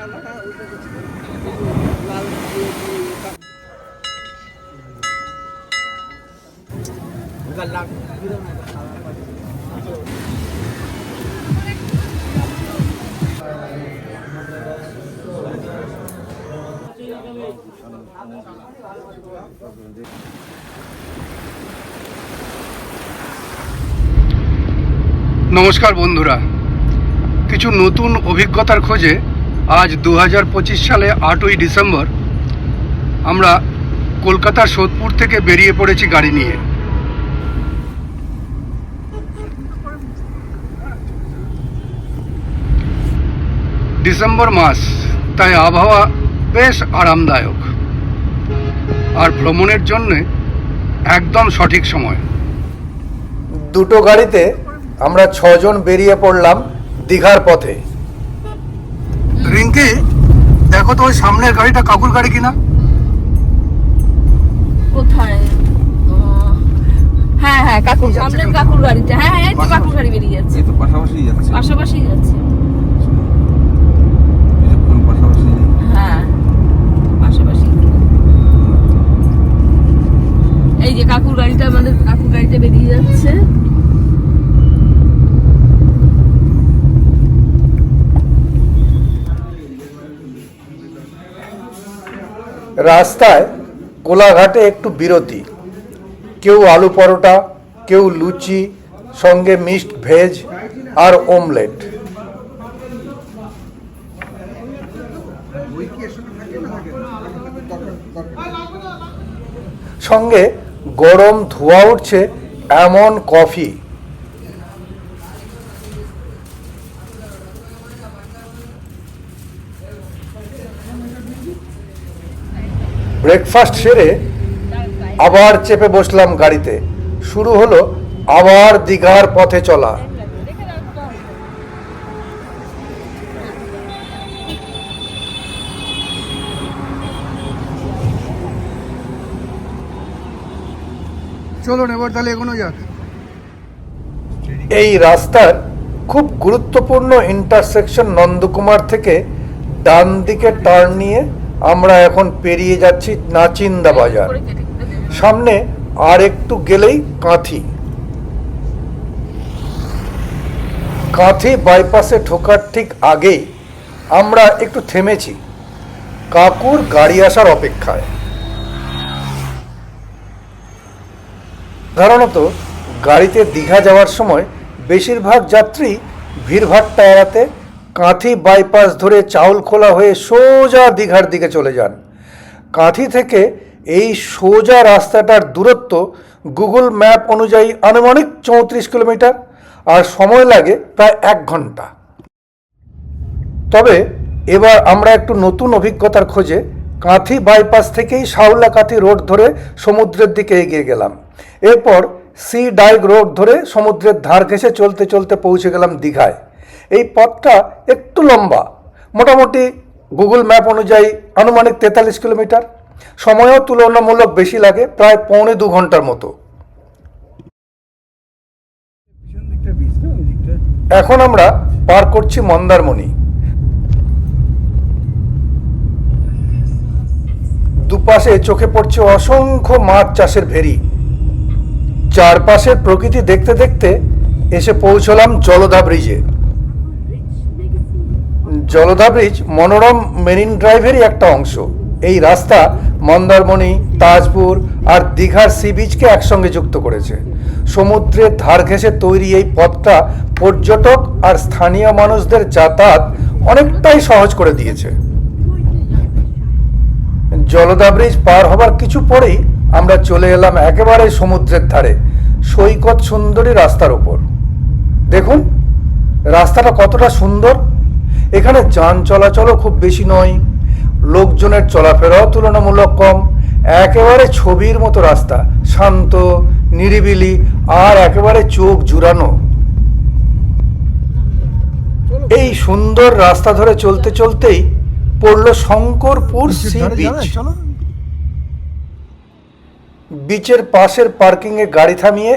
নমস্কার বন্ধুরা, কিছু নতুন অভিজ্ঞতার খোঁজে আজ 2025 সালে 8ই ডিসেম্বর আমরা কলকাতার সোদপুর থেকে বেরিয়ে পড়েছি গাড়ি নিয়ে। ডিসেম্বর মাস, তাই আবহাওয়া বেশ আরামদায়ক আর ভ্রমণের জন্য একদম সঠিক সময়। দুটো গাড়িতে আমরা 6 জন বেরিয়ে পড়লাম দীঘার পথে। রিঙ্কি, দেখো তো ওই সামনের গাড়িটা কাকুর গাড়ি কিনা? কোথায়? হ্যাঁ হ্যাঁ, কাকুর সামনের কাকুর গাড়িটা। হ্যাঁ হ্যাঁ, এই তো কাকুর গাড়ি বেরিয়ে যাচ্ছে। এই তো পাশাপাশি যাচ্ছে। পাশাপাশি যাচ্ছে। এই যে কোন পাশাপাশি? হ্যাঁ, পাশাপাশি। এই যে কাকুর গাড়িটা, আমাদের কাকুর গাড়িটা বেরিয়ে যাচ্ছে। রাস্তায় কোলাঘাটে একটু বিরতি, কেউ আলু পরোটা, কেউ লুচি, সঙ্গে মিক্সড ভেজ আর অমলেট। সঙ্গে গরম ধোঁয়া উঠছে এমন কফি। ব্রেকফাস্ট সেরে আবার চেপে বসলাম গাড়িতে। শুরু হলো আবার দীঘার পথে চলা। চলুন এবার তাহলে এগোনো যাক। এই রাস্তার খুব গুরুত্বপূর্ণ ইন্টারসেকশন নন্দকুমার থেকে ডান দিকে টার্ন নিয়ে আমরা এখন পেরিয়ে যাচ্ছি নাচিন্দা বাজার। সামনে আর একটু গেলেই কাঁথি। কাঁথি বাইপাসে ঢোকার ঠিক আগেই আমরা একটু থেমেছি কাকুর গাড়ি আসার অপেক্ষায়। সাধারণত গাড়িতে দীঘা যাওয়ার সময় বেশিরভাগ যাত্রী ভিড়ভাট্টা এড়াতে কাঁথি বাইপাস ধরে চাউলখোলা হয়ে সোজা দীঘার দিকে চলে যান। কাঁথি থেকে এই সোজা রাস্তাটার দূরত্ব গুগল ম্যাপ অনুযায়ী আনুমানিক 34 কিলোমিটার আর সময় লাগে প্রায় 1 ঘন্টা। তবে এবার আমরা একটু নতুন অভিজ্ঞতার খোঁজে কাঁথি বাইপাস থেকেই শাওলা-কাঁথি রোড ধরে সমুদ্রের দিকে এগিয়ে গেলাম। এরপর সি ডাইগ রোড ধরে সমুদ্রের ধার ঘেঁষে চলতে চলতে পৌঁছে গেলাম দীঘায়। এই পথটা একটু লম্বা, মোটামুটি গুগল ম্যাপ অনুযায়ী আনুমানিক 43 কিলোমিটার। সময়ও তুলনামূলক বেশি লাগে, প্রায় 1.25 ঘন্টার মতো। এখন আমরা পার করছি মন্দারমণি। দুপাশে চোখে পড়ছে অসংখ্য মাছ চাষের ভেরি। চারপাশের প্রকৃতি দেখতে দেখতে এসে পৌঁছলাম জলদা ব্রিজে। জলদা ব্রিজ মনোরম মেরিন ড্রাইভেরই একটা অংশ। এই রাস্তা মন্দারমণি, তাজপুর আর দীঘার সি বিচকে একসঙ্গে যুক্ত করেছে। সমুদ্রের ধার ঘেঁষে তৈরি এই পথটা পর্যটক আর স্থানীয় মানুষদের যাতায়াত অনেকটাই সহজ করে দিয়েছে। জলদা ব্রিজ পার হবার কিছু পরেই আমরা চলে এলাম একেবারে সমুদ্রের ধারে, সৈকত সুন্দরী রাস্তার ওপর। দেখুন রাস্তাটা কতটা সুন্দর। এখানে যান চলাচলও খুব বেশি নয়, লোকজনের চলাফেরাও তুলনামূলক কম। একেবারে ছবির মতো রাস্তা, শান্ত, নিরিবিলি আর একেবারে চোখ জুড়ানো। এই সুন্দর রাস্তা ধরে চলতে চলতেই পড়লো শঙ্করপুর সি বিচ। বিচের পাশের পার্কিংয়ে গাড়ি থামিয়ে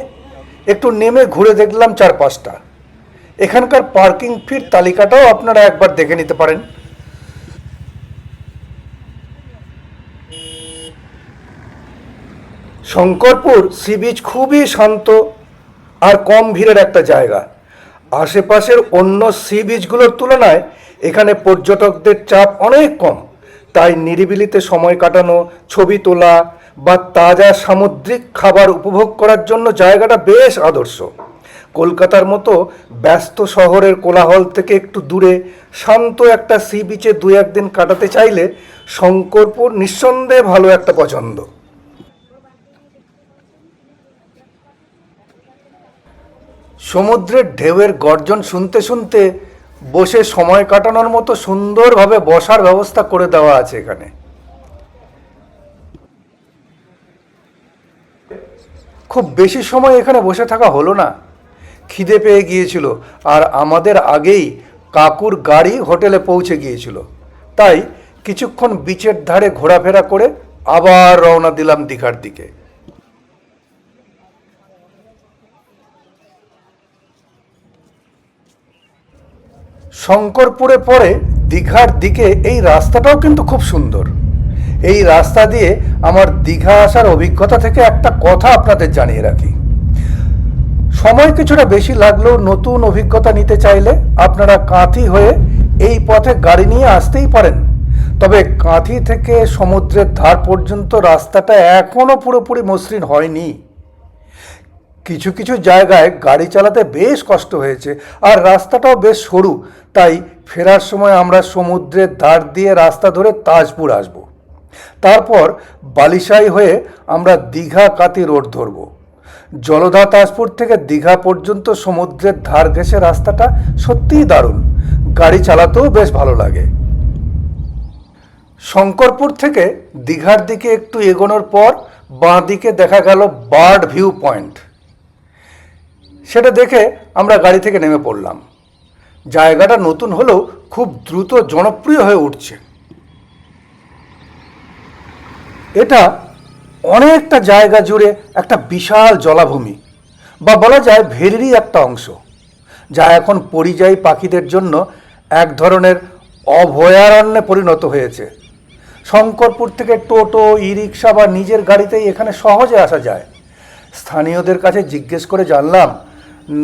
একটু নেমে ঘুরে দেখলাম চারপাশটা। এখানকার পার্কিং ফির তালিকাটাও আপনারা একবার দেখে নিতে পারেন। শঙ্করপুর সি বিচ খুবই শান্ত আর কম ভিড়ের একটা জায়গা। আশেপাশের অন্য সি বিচগুলোর তুলনায় এখানে পর্যটকদের চাপ অনেক কম, তাই নিরিবিলিতে সময় কাটানো, ছবি তোলা বা তাজা সামুদ্রিক খাবার উপভোগ করার জন্য জায়গাটা বেশ আদর্শ। কলকাতার মতো ব্যস্ত শহরের কোলাহল থেকে একটু দূরে শান্ত একটা সি বিচে দু একদিন কাটাতে চাইলে শঙ্করপুর নিঃসন্দেহে ভালো একটা পছন্দ। সমুদ্রের ঢেউয়ের গর্জন শুনতে শুনতে বসে সময় কাটানোর মতো সুন্দরভাবে বসার ব্যবস্থা করে দেওয়া আছে এখানে। খুব বেশি সময় এখানে বসে থাকা হলো না, খিদে পেয়ে গিয়েছিল আর আমাদের আগেই কাকুর গাড়ি হোটেলে পৌঁছে গিয়েছিল, তাই কিছুক্ষণ বিচের ধারে ঘোরাফেরা করে আবার রওনা দিলাম দীঘার দিকে। শঙ্করপুরে পরে দীঘার দিকে এই রাস্তাটাও কিন্তু খুব সুন্দর। এই রাস্তা দিয়ে আমার দীঘা আসার অভিজ্ঞতা থেকে একটা কথা আপনাদের জানিয়ে রাখি। সময় কিছুটা বেশি লাগলেও নতুন অভিজ্ঞতা নিতে চাইলে আপনারা কাঁথি হয়ে এই পথে গাড়ি নিয়ে আসতেই পারেন। তবে কাঁথি থেকে সমুদ্রের ধার পর্যন্ত রাস্তাটা এখনও পুরোপুরি মসৃণ হয়নি। কিছু কিছু জায়গায় গাড়ি চালাতে বেশ কষ্ট হয়েছে আর রাস্তাটাও বেশ সরু, তাই ফেরার সময় আমরা সমুদ্রের ধার দিয়ে রাস্তা ধরে তাজপুর আসব। তারপর বালিশাই হয়ে আমরা দীঘা কাঁথি রোড ধরব। জলধা তাজপুর থেকে দীঘা পর্যন্ত সমুদ্রের ধার ঘেঁষে রাস্তাটা সত্যিই দারুণ, গাড়ি চালাতেও বেশ ভালো লাগে। শঙ্করপুর থেকে দীঘার দিকে একটু এগোনোর পর বাঁ দিকে দেখা গেল বার্ড ভিউ পয়েন্ট। সেটা দেখে আমরা গাড়ি থেকে নেমে পড়লাম। জায়গাটা নতুন হলেও খুব দ্রুত জনপ্রিয় হয়ে উঠছে। এটা অনেকটা জায়গা জুড়ে একটা বিশাল জলাভূমি বা বলা যায় ভেরিরই একটা অংশ, যা এখন পরিযায়ী পাখিদের জন্য এক ধরনের অভয়ারণ্যে পরিণত হয়েছে। শঙ্করপুর থেকে টোটো, ই রিক্সা বা নিজের গাড়িতেই এখানে সহজে আসা যায়। স্থানীয়দের কাছে জিজ্ঞেস করে জানলাম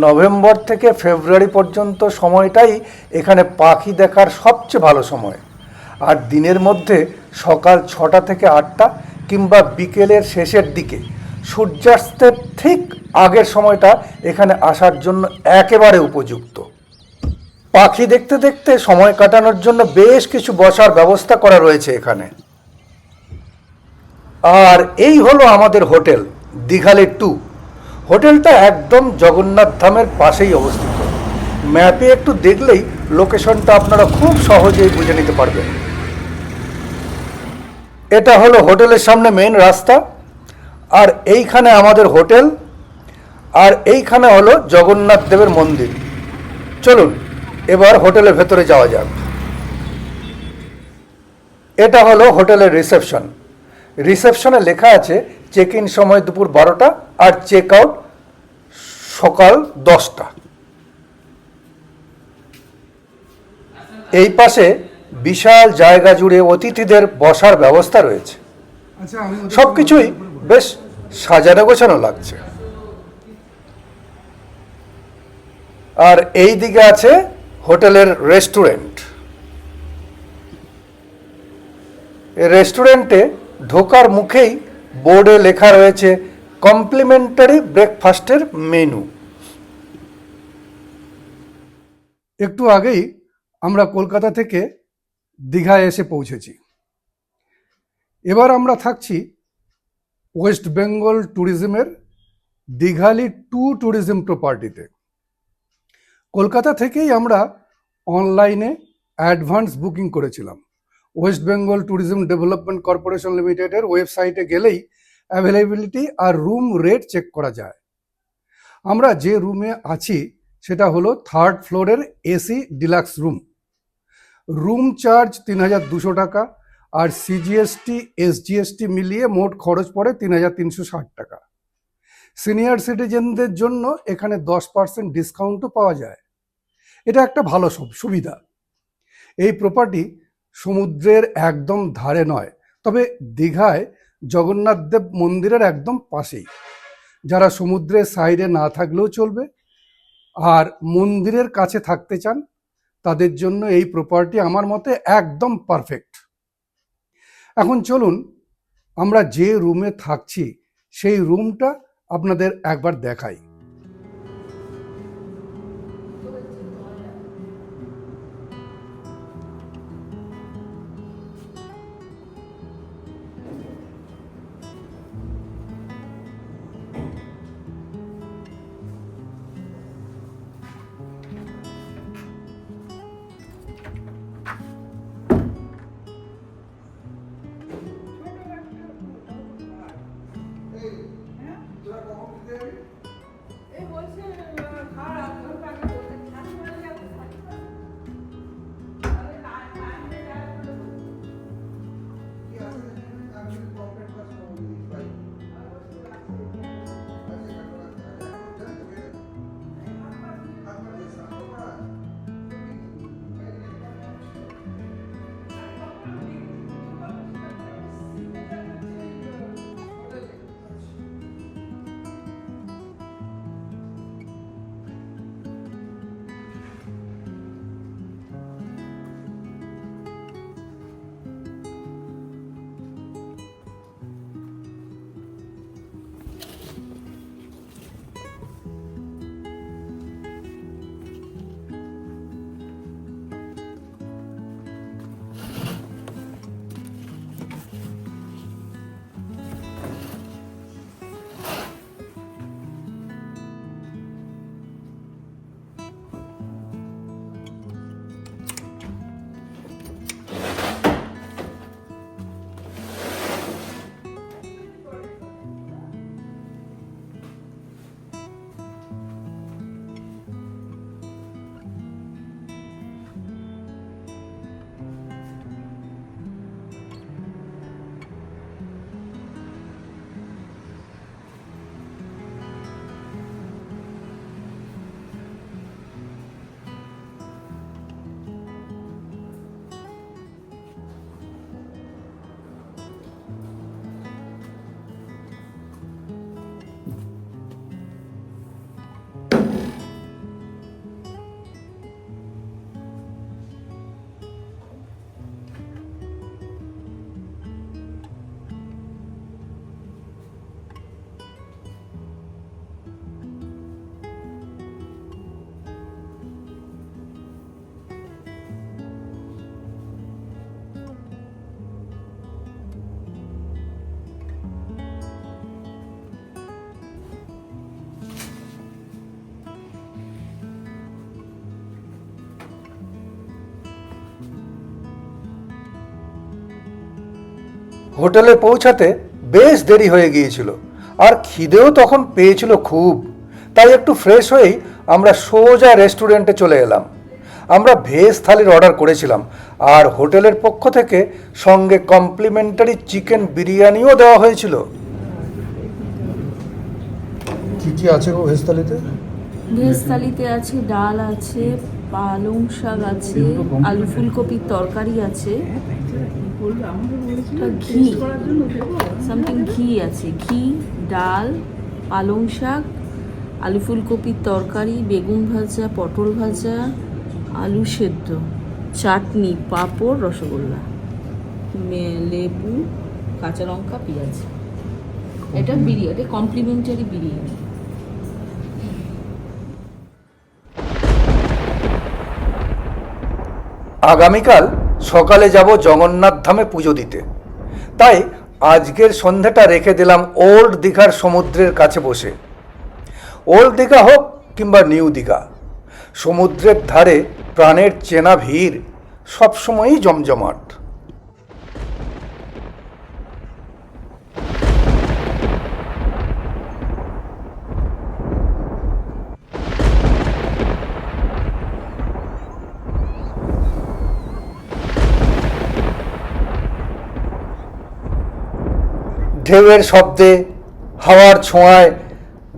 নভেম্বর থেকে ফেব্রুয়ারি পর্যন্ত সময়টাই এখানে পাখি দেখার সবচেয়ে ভালো সময়, আর দিনের মধ্যে সকাল 6টা থেকে 8টা কিংবা বিকেলের শেষের দিকে সূর্যাস্তের ঠিক আগের সময়টা এখানে আসার জন্য একেবারে উপযুক্ত। পাখি দেখতে দেখতে সময় কাটানোর জন্য বেশ কিছু বসার ব্যবস্থা করা রয়েছে এখানে। আর এই হলো আমাদের হোটেল দীঘালে 2। হোটেলটা একদম জগন্নাথ ধামের পাশেই অবস্থিত। ম্যাপে একটু দেখলেই লোকেশনটা আপনারা খুব সহজেই বুঝে নিতে পারবেন। এটা হলো হোটেলের সামনে মেন রাস্তা, আর এইখানে আমাদের হোটেল, আর এইখানে হলো জগন্নাথ দেবের মন্দির। চলুন এবার হোটেলের ভেতরে যাওয়া যাক। এটা হলো হোটেলের রিসেপশন। রিসেপশনে লেখা আছে চেক ইন সময় দুপুর 12টা আর চেক আউট সকাল 10টা। এই পাশে বিশাল জায়গা জুড়ে অতিথিদের বসার ব্যবস্থা রয়েছে। সব কিছুই বেশ সাজানো গোছানো লাগছে। আর এই দিকে আছে হোটেলের রেস্টুরেন্ট। রেস্টুরেন্টে ঢোকার মুখেই বোর্ডে লেখা রয়েছে কমপ্লিমেন্টারি ব্রেকফাস্টের মেনু। একটু আগেই আমরা কলকাতা থেকে দীঘায় এসে পৌঁছেছি। এবার আমরা থাকছি ওয়েস্ট বেঙ্গল ট্যুরিজমের দীঘালি 2 ট্যুরিজম প্রপার্টিতে। কলকাতা থেকেই আমরা অনলাইনে অ্যাডভান্স বুকিং করেছিলাম। West Bengal tourism development corporation লিমিটেডের ওয়েবসাইটে গেলেই অ্যাভেলেবিলিটি আর রুম রেট চেক করা যায়। আমরা যে রুমে আছি সেটা হলো 3rd ফ্লোরের AC deluxe room. Room charge 3200 টাকা আর সিজিএসটি এসজিএসটি মিলিয়ে মোট খরচ পড়ে 3360 টাকা। সিনিয়র সিটিজেনদের জন্য এখানে 10% ডিসকাউন্টও পাওয়া যায়। এটা একটা ভালো সুবিধা। এই প্রপার্টি সমুদ্রের একদম ধারে নয়, তবে দীঘায় জগন্নাথ দেব মন্দিরের একদম পাশেই। যারা সমুদ্রের সাইডে না থাকলেও চলবে, আর মন্দিরের কাছে থাকতে চান, তাদের জন্য এই প্রপার্টি আমার মতে একদম পারফেক্ট। এখন চলুন আমরা যে রুমে থাকছি সেই রুমটা আপনাদের একবার দেখাই। হোটেলে পৌঁছাতে বেশ দেরি হয়ে গিয়েছিল, আর খিদেও তখন পেয়েছিল খুব। তাই একটু ফ্রেশ হয়েই আমরা সোজা রেস্টুরেন্টে চলে এলাম। আমরা ভেজ থালির অর্ডার করেছিলাম, আর হোটেলের পক্ষ থেকে সঙ্গে কমপ্লিমেন্টারি চিকেন বিরিয়ানিও দেওয়া হয়েছিল। কি কি আছে গো ভেজ থালিতে? ভেজ থালিতে আছে ডাল আছে, পালং শাক আছে, আলু ফুলকপির তরকারি আছে, ঘি সামথিং ঘি আছে, ঘি, ডাল, পালং শাক, আলু ফুলকপির তরকারি, বেগুন ভাজা, পটল ভাজা, আলু সেদ্ধ, চাটনি, পাঁপড়, রসগোল্লা, লেবু, কাঁচা লঙ্কা, পেঁয়াজ। এটা বিরিয়ানি, কমপ্লিমেন্টারি বিরিয়ানি। আগামীকাল সকালে যাব জগন্নাথ ধামে পুজো দিতে, তাই আজকের সন্ধ্যাটা রেখে দিলাম ওল্ড দীঘার সমুদ্রের কাছে বসে। ওল্ড দীঘা হোক কিংবা নিউ দীঘা, সমুদ্রের ধারে প্রাণের চেনা ভিড় সবসময়ই জমজমাট। ঢেউয়ের শব্দে, হাওয়ার ছোঁয়ায়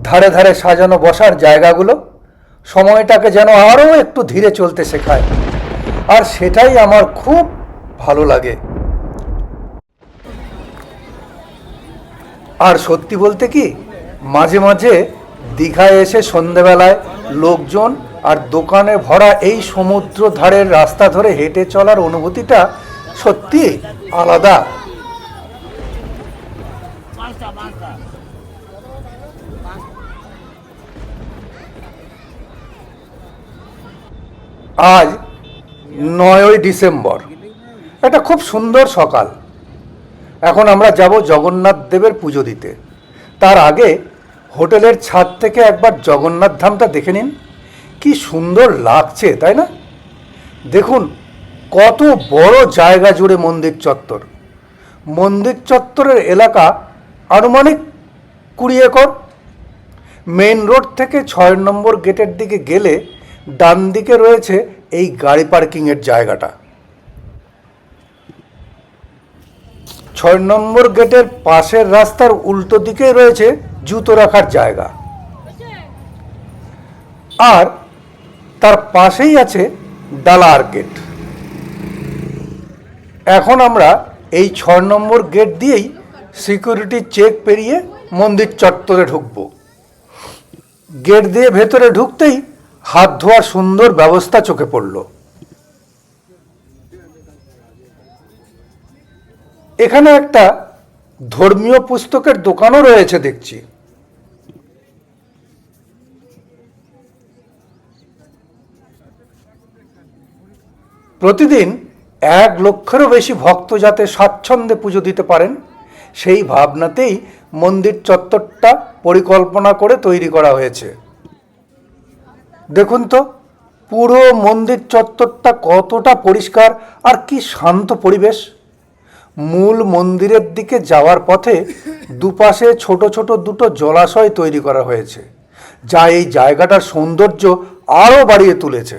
ধারে ধারে সাজানো বসার জায়গাগুলো সময়টাকে যেন আরও একটু ধীরে চলতে শেখায়, আর সেটাই আমার খুব ভালো লাগে। আর সত্যি বলতে কি, মাঝে মাঝে দীঘায় এসে সন্ধেবেলায় লোকজন আর দোকানে ভরা এই সমুদ্র ধারের রাস্তা ধরে হেঁটে চলার অনুভূতিটা সত্যি আলাদা। আজ 9ই ডিসেম্বর, এটা খুব সুন্দর সকাল। এখন আমরা যাব জগন্নাথ দেবের পুজো দিতে। তার আগে হোটেলের ছাদ থেকে একবার জগন্নাথ ধামটা দেখে নিন, কি সুন্দর লাগছে, তাই না? দেখুন কত বড় জায়গা জুড়ে মন্দির চত্বর। মন্দির চত্বরের এলাকা আনুমানিক 20 একর। মেইন রোড থেকে 6 নম্বর গেটের দিকে গেলে ডান দিকে রয়েছে এই গাড়ি পার্কিংয়ের জায়গাটা। 6 নম্বর গেটের পাশের রাস্তার উল্টো দিকে রয়েছে জুতো রাখার জায়গা, আর তার পাশেই আছে ডালা আর্কেড। এখন আমরা এই 6 নম্বর গেট দিয়েই সিকিউরিটি চেক পেরিয়ে মন্দির চত্বরে ঢুকব। গেট দিয়ে ভেতরে ঢুকতেই হাত ধোয়ার সুন্দর ব্যবস্থা চোখে পড়ল। এখানে একটা ধর্মীয় পুস্তকের দোকানও রয়েছে দেখছি। প্রতিদিন 1 লক্ষেরও বেশি ভক্ত যাতে স্বাচ্ছন্দ্যে পুজো দিতে পারেন, সেই ভাবনাতেই মন্দির চত্বরটা পরিকল্পনা করে তৈরি করা হয়েছে। দেখুন তো পুরো মন্দির চত্বরটা কতটা পরিষ্কার আর কি শান্ত পরিবেশ। মূল মন্দিরের দিকে যাওয়ার পথে দুপাশে ছোট ছোট দুটো জলাশয় তৈরি করা হয়েছে, যা এই জায়গাটার সৌন্দর্য আরও বাড়িয়ে তুলেছে।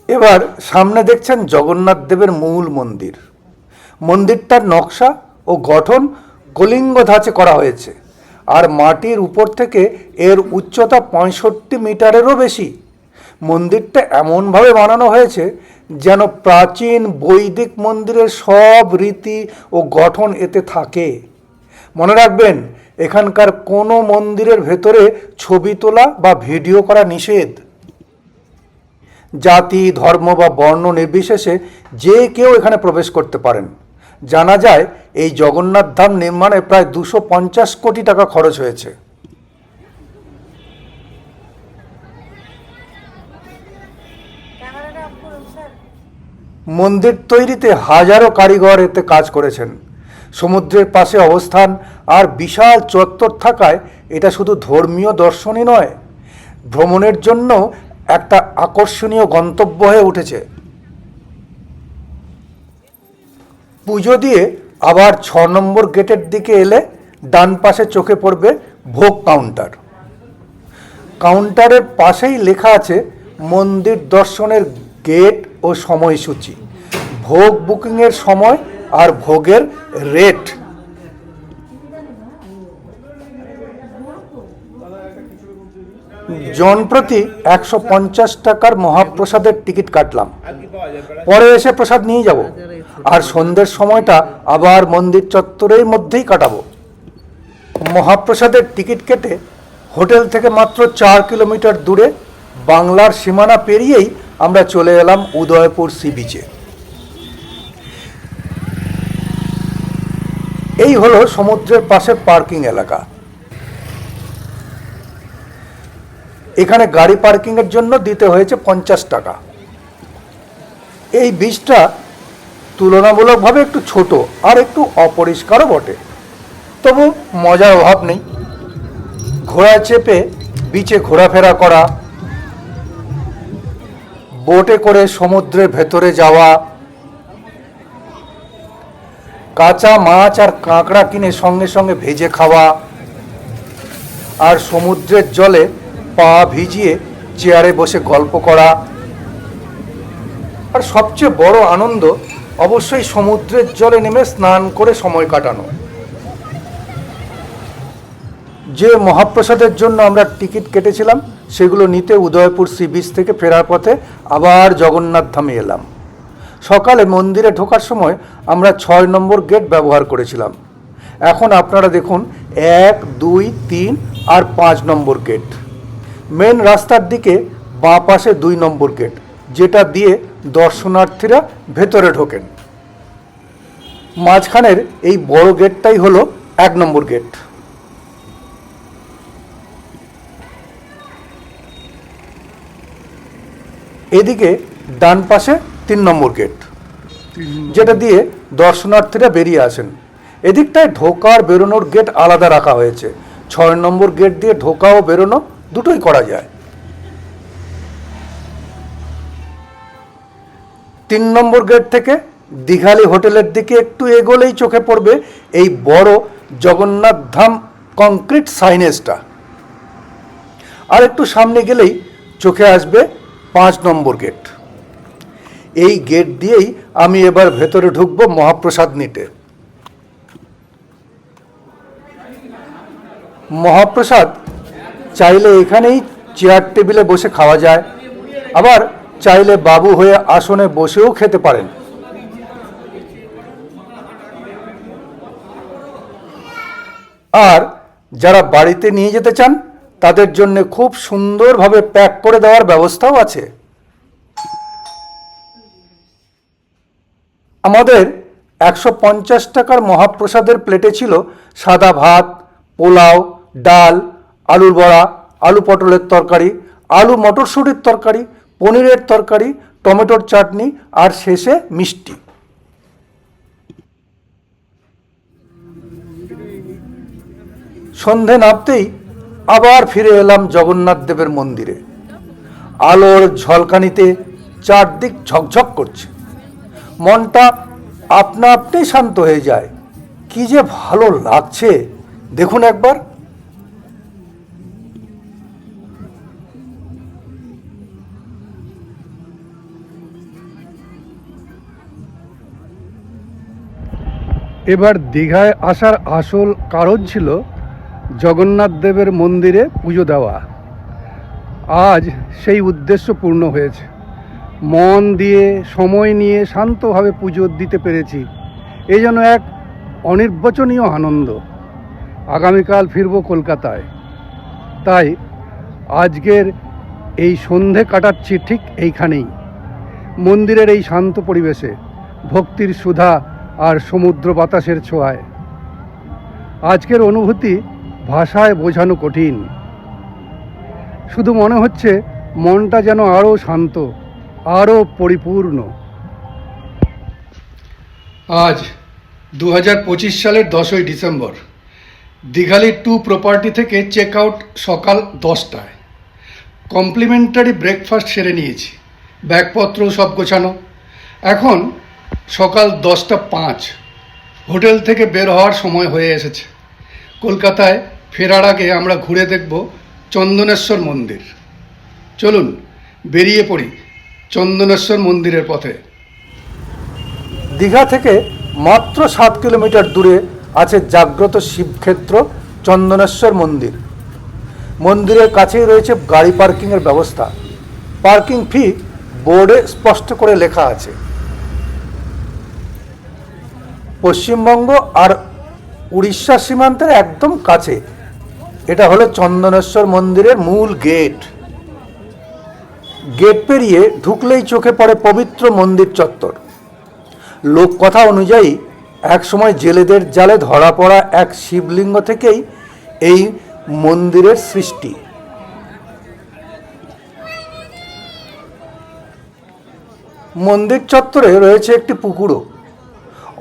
এবার সামনে দেখছেন জগন্নাথ দেবের মূল মন্দির। মন্দিরটার নকশা ও গঠন কলিঙ্গ ধাঁচে করা হয়েছে, আর মাটির উপর থেকে এর উচ্চতা 65 মিটারেরও বেশি। মন্দিরটা এমনভাবে বানানো হয়েছে যেন প্রাচীন বৈদিক মন্দিরের সব রীতি ও গঠন এতে থাকে। মনে রাখবেন, এখানকার কোনো মন্দিরের ভেতরে ছবি তোলা বা ভিডিও করা নিষেধ। জাতি, ধর্ম বা বর্ণ নির্বিশেষে যে কেউ এখানে প্রবেশ করতে পারেন। জানা যায় এই জগন্নাথ ধাম নির্মাণে প্রায় 250 কোটি টাকা খরচ হয়েছে। মন্দির তৈরিতে হাজারো কারিগর এতে কাজ করেছেন। সমুদ্রের পাশে অবস্থান আর বিশাল চত্বর থাকায় এটা শুধু ধর্মীয় দর্শনই নয়, ভ্রমণের জন্য একটা আকর্ষণীয় গন্তব্য হয়ে উঠেছে। পুজো দিয়ে আবার 6 নম্বর গেটের দিকে এলে ডান পাশে চোখে পড়বে ভোগ কাউন্টার। কাউন্টারের পাশেই লেখা আছে মন্দির দর্শনের গেট ও সময়সূচি, ভোগ বুকিংয়ের সময় আর ভোগের রেট। জনপ্রতি 150 টাকার মহাপ্রসাদের টিকিট কাটলাম। পরে এসে প্রসাদ নিয়ে যাব, আর সন্ধ্যের সময়টা আবার মন্দির চত্বরের মধ্যেই কাটাবো। মহাপ্রসাদের টিকিট কেটে হোটেল থেকে মাত্র 4 কিলোমিটার দূরে বাংলার সীমানা পেরিয়েই আমরা চলে এলাম উদয়পুর সি বিচে। এই হলো সমুদ্রের পাশে পার্কিং এলাকা। এখানে গাড়ি পার্কিংয়ের জন্য দিতে হয়েছে 50 টাকা। এই বিচটা তুলনামূলকভাবে একটু ছোট আর একটু অপরিষ্কারও বটে, তবু মজার অভাব নেই। ঘোড়ায় চেপে বিচে ঘোরাফেরা করা, বোটে করে সমুদ্রের ভেতরে যাওয়া, কাঁচা মাছ আর কাঁকড়া কিনে সঙ্গে সঙ্গে ভেজে খাওয়া, আর সমুদ্রের জলে পা ভিজিয়ে চেয়ারে বসে গল্প করা, আর সবচেয়ে বড় আনন্দ অবশ্যই সমুদ্রের জলে নেমে স্নান করে সময় কাটানো। যে মহাপ্রসাদের জন্য আমরা টিকিট কেটেছিলাম সেগুলো নিতে উদয়পুর সি বিচ থেকে ফেরার পথে আবার জগন্নাথ ধামে এলাম। সকালে মন্দিরে ঢোকার সময় আমরা 6 নম্বর গেট ব্যবহার করেছিলাম। এখন আপনারা দেখুন 1, 2, 3 আর 5 নম্বর গেট। মেন রাস্তার দিকে বাঁ পাশে 2 নম্বর গেট, যেটা দিয়ে দর্শনার্থীরা ভেতরে ঢোকেন। মাঝখানের এই বড় গেটটাই হলো 1 নম্বর গেট। এদিকে ডান পাশে 3 নম্বর গেট, যেটা দিয়ে দর্শনার্থীরা বেরিয়ে আসেন। এদিকটায় ঢোকা আর বেরোনোর গেট আলাদা রাখা হয়েছে। 6 নম্বর গেট দিয়ে ঢোকা ও বেরোনো দুটোই করা যায়। 3 নম্বর গেট থেকে দীঘালি হোটেলের দিকে একটু এগোলেই চোখে পড়বে এই বড় জগন্নাথ ধাম কংক্রিট সাইনেজটা। আর একটু সামনে গেলেই চোখে আসবে 5 নম্বর গেট। এই গেট দিয়েই আমি এবার ভেতরে ঢুকবো মহাপ্রসাদ নিতে। মহাপ্রসাদ চাইলে এখানেই চেয়ার টেবিলে বসে খাওয়া যায়, আবার চাইলে বাবু হয়ে আসনে বসেও খেতে পারেন। আর যারা বাড়িতে নিয়ে যেতে চান তাদের জন্য খুব সুন্দরভাবে প্যাক করে দেওয়ার ব্যবস্থাও আছে। আমাদের 150 টাকার মহাপ্রসাদের প্লেটে ছিল সাদা ভাত, পোলাও, ডাল, আলুর বড়া, আলু পটলের তরকারি, আলু মটরশুঁটির তরকারি, পনিরের তরকারি, টমেটোর চাটনি আর শেষে মিষ্টি। সন্ধে নামতেই আবার ফিরে এলাম জগন্নাথ দেবের মন্দিরে। আলোর ঝলকানিতে চারদিক ঝকঝক করছে, মনটা আপনা আপনি শান্ত হয়ে যায়। কি যে ভালো লাগছে দেখুন একবার। এবার দীঘায় আসার আসল কারণ ছিল জগন্নাথ দেবের মন্দিরে পুজো দেওয়া। আজ সেই উদ্দেশ্য পূর্ণ হয়েছে। মন দিয়ে সময় নিয়ে শান্তভাবে পুজো দিতে পেরেছি, এই যেন এক অনির্বচনীয় আনন্দ। আগামীকাল ফিরব কলকাতায়, তাই আজকের এই সন্ধে কাটাচ্ছি ঠিক এইখানেই, মন্দিরের এই শান্ত পরিবেশে, ভক্তির সুধা আর সমুদ্র বাতাসের ছোঁয়ায়। আজকের অনুভূতি ভাষায় বোঝানো কঠিন। শুধু মনে হচ্ছে মনটা যেন আরও শান্ত, আরও পরিপূর্ণ। আজ 2025 সালের 10ই ডিসেম্বর। দীঘালি 2 প্রপার্টি থেকে চেক আউট সকাল 10টায়। কমপ্লিমেন্টারি ব্রেকফাস্ট সেরে নিয়েছি, ব্যাগপত্র সব গোছানো। এখন সকাল 10টা 5। হোটেল থেকে বের হওয়ার সময় হয়ে এসেছে। কলকাতায় ফেরার আগে আমরা ঘুরে দেখব চন্দনেশ্বর মন্দির। চলুন বেরিয়ে পড়ি চন্দনেশ্বর মন্দিরের পথে। দীঘা থেকে মাত্র 7 কিলোমিটার দূরে আছে জাগ্রত শিবক্ষেত্র চন্দনেশ্বর মন্দির। মন্দিরের কাছেই রয়েছে গাড়ি পার্কিংয়ের ব্যবস্থা। পার্কিং ফি বোর্ডে স্পষ্ট করে লেখা আছে। পশ্চিমবঙ্গ আর উড়িষ্যা সীমান্তের একদম কাছে। এটা হলো চন্দনেশ্বর মন্দিরের মূল গেট। গেট পেরিয়ে ঢুকলেই চোখে পড়ে পবিত্র মন্দির চত্বর। লোককথা অনুযায়ী একসময় জেলেদের জালে ধরা পড়া এক শিবলিঙ্গ থেকেই এই মন্দিরের সৃষ্টি। মন্দির চত্বরে রয়েছে একটি পুকুরও।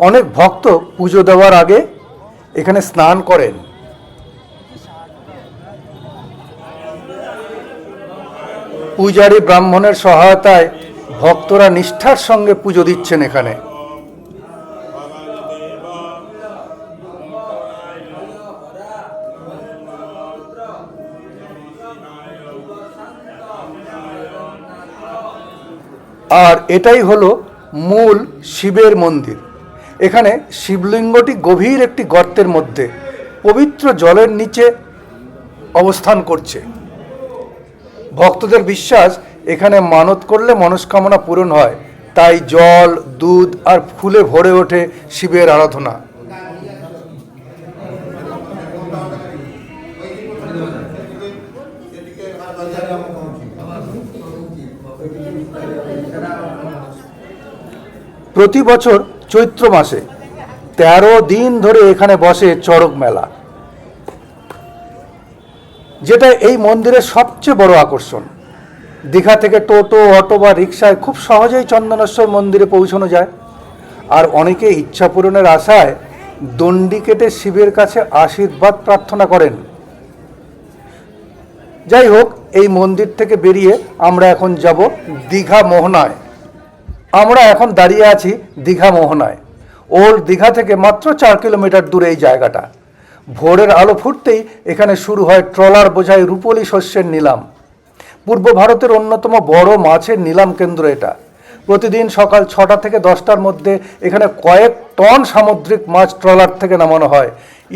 অনেক ভক্ত পুজো দেওয়ার আগে এখানে স্নান করেন। পূজারী ব্রাহ্মণের সহায়তায় ভক্তরা নিষ্ঠার সঙ্গে পুজো দিচ্ছেন এখানে। আর এটাই হলো মূল শিবের মন্দির। এখানে শিবলিঙ্গটি গভীর একটি গর্তের মধ্যে পবিত্র জলের নিচে অবস্থান করছে। ভক্তদের বিশ্বাস এখানে মানত করলে মনস্কামনা পূরণ হয়, তাই জল, দুধ আর ফুলে ভরে ওঠে শিবের আরাধনা। প্রতি বছর চৈত্র মাসে 13 দিন ধরে এখানে বসে চড়ক মেলা, যেটা এই মন্দিরের সবচেয়ে বড় আকর্ষণ। দীঘা থেকে টোটো, অটো বা রিক্সায় খুব সহজেই চন্দনেশ্বর মন্দিরে পৌঁছানো যায়। আর অনেকে ইচ্ছা পূরণের আশায় দণ্ডি কেটে শিবের কাছে আশীর্বাদ প্রার্থনা করেন। যাই হোক, এই মন্দির থেকে বেরিয়ে আমরা এখন যাব দীঘা মোহনায়। আমরা এখন দাঁড়িয়ে আছি দীঘা মোহনায়। ওল্ড দীঘা থেকে মাত্র 4 কিলোমিটার দূরে এই জায়গাটা। ভোরের আলো ফুটতেই এখানে শুরু হয় ট্রলার বোঝাই রূপলি শস্যের নিলাম। পূর্ব ভারতের অন্যতম বড় মাছের নিলাম কেন্দ্র এটা। প্রতিদিন সকাল 6টা থেকে 10টার মধ্যে এখানে কয়েক টন সামুদ্রিক মাছ ট্রলার থেকে নামানো হয়।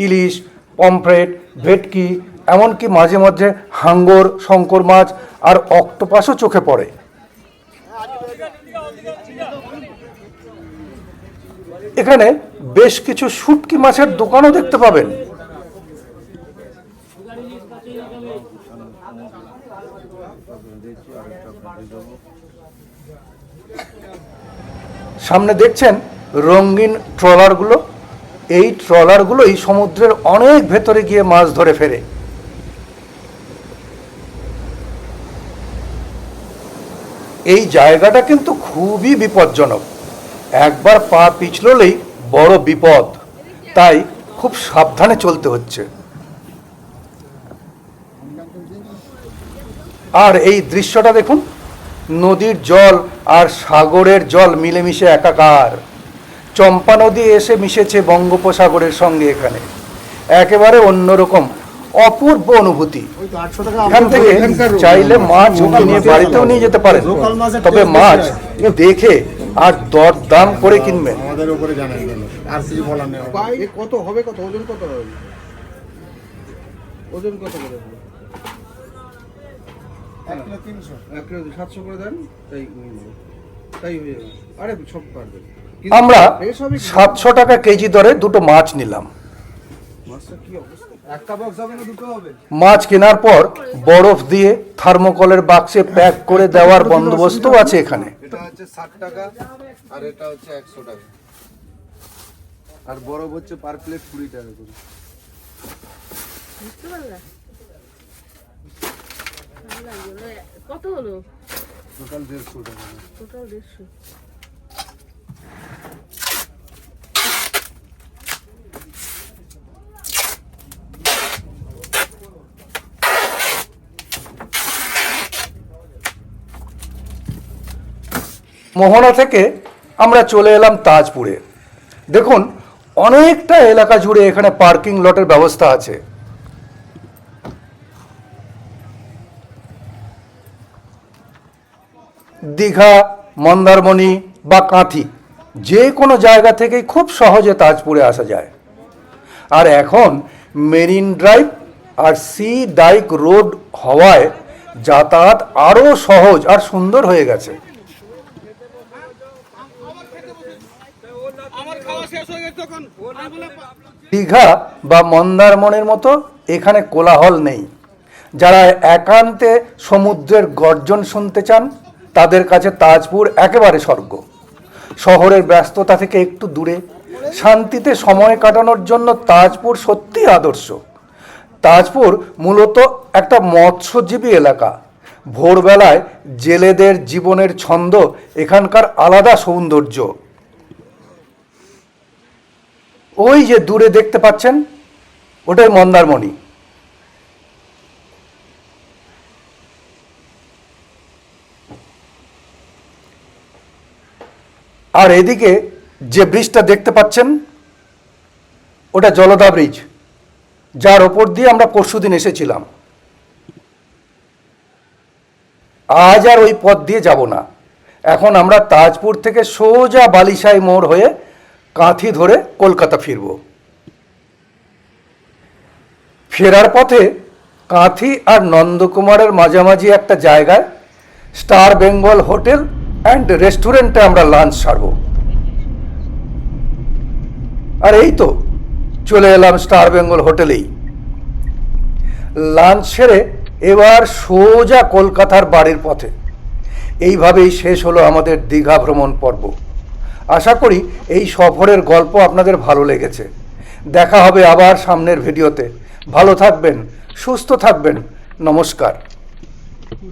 ইলিশ, পমফ্রেট, ভেটকি, এমনকি মাঝে মধ্যে হাঙ্গর, শঙ্কর মাছ আর অক্টোপাসও চোখে পড়ে। এখানে বেশ কিছু শুটকি মাছের দোকানও দেখতে পাবেন। সামনে দেখছেন রঙিন ট্রলারগুলো। এই ট্রলারগুলোই সমুদ্রের অনেক ভেতরে গিয়ে মাছ ধরে ফেরে। এই জায়গাটা কিন্তু খুবই বিপজ্জনক। একবার পা পিছললেই বড় বিপদ, তাই খুব সাবধানে চলতে হচ্ছে। আর এই দৃশ্যটা দেখুন, নদীর জল আর সাগরের জল মিলেমিশে একাকার। চম্পা নদী এসে মিশেছে বঙ্গোপসাগরের সঙ্গে এখানে। একেবারে অন্যরকম অপূর্ব অনুভূতি। এখান থেকে চাইলে মাছ নিয়ে বাড়িতেও নিয়ে যেতে পারেন, তবে মাছ দেখে আর দরদাম করে কিনবেন। আমাদের উপরে জানাই আর কিছু বলার নেই। কত হবে, কত ওজন, কত হবে, ওজন কত করে হবে? 1 কিলো 300, 1 কিলো 700 করে দেন, তাই তাই হয়ে যাবে। আরে সব পারবেন। আমরা 700 টাকা কেজি দরে দুটো মাছ নিলাম। মাছটা কি অবস্থা? একটা বক্স হবে না দুটো হবে? মাছ কেনার পর বরফ দিয়ে থার্মোকলের বাক্সে প্যাক করে দেওয়ার বন্দোবস্তও আছে এখানে। এটা হচ্ছে 60 টাকা আর এটা হচ্ছে 100 টাকা। আর বরফ হচ্ছে পার প্লেট 20 টাকা করে। বুঝতে পারলা? কত হলো? টোটাল 150 টাকা। টোটাল 150। মোহনা থেকে আমরা চলে এলাম তাজপুরে। দেখুন, অনেকটা এলাকা জুড়ে এখানে পার্কিং লটের ব্যবস্থা আছে। দীঘা, মন্দারমণি বা কাঁথি যে কোনো জায়গা থেকেই খুব সহজে তাজপুরে আসা যায়। আর এখন মেরিন ড্রাইভ আর সি ডাইক রোড হওয়ায় যাতায়াত আরও সহজ আর সুন্দর হয়ে গেছে। দীঘা বা মন্দারমণির মতো এখানে কোলাহল নেই। যারা একান্তে সমুদ্রের গর্জন শুনতে চান তাদের কাছে তাজপুর একেবারে স্বর্গ। শহরের ব্যস্ততা থেকে একটু দূরে শান্তিতে সময় কাটানোর জন্য তাজপুর সত্যিই আদর্শ। তাজপুর মূলত একটা মৎস্যজীবী এলাকা। ভোরবেলায় জেলেদের জীবনের ছন্দ এখানকার আলাদা সৌন্দর্য। ওই যে দূরে দেখতে পাচ্ছেন, ওটাই মন্দারমণি। আর এদিকে যে ব্রিজটা দেখতে পাচ্ছেন, ওটা জলদা ব্রিজ, যার ওপর দিয়ে আমরা পরশুদিন এসেছিলাম। আজ আর ওই পথ দিয়ে যাব না। এখন আমরা তাজপুর থেকে সোজা বালিশাই মোড় হয়ে কাঁথি ধরে কলকাতা ফিরব। ফেরার পথে কাঁথি আর নন্দকুমারের মাঝামাঝি একটা জায়গায় স্টার বেঙ্গল হোটেল অ্যান্ড রেস্টুরেন্টে আমরা লাঞ্চ সারব। আর এই তো চলে এলাম স্টার বেঙ্গল হোটেলেই। লাঞ্চ সেরে এবার সোজা কলকাতার বাড়ির পথে। এইভাবেই শেষ হলো আমাদের দীঘা ভ্রমণ পর্ব। আশা করি এই সফরের গল্প আপনাদের ভালো লেগেছে। দেখা হবে আবার সামনের ভিডিওতে। ভালো থাকবেন, সুস্থ থাকবেন। নমস্কার।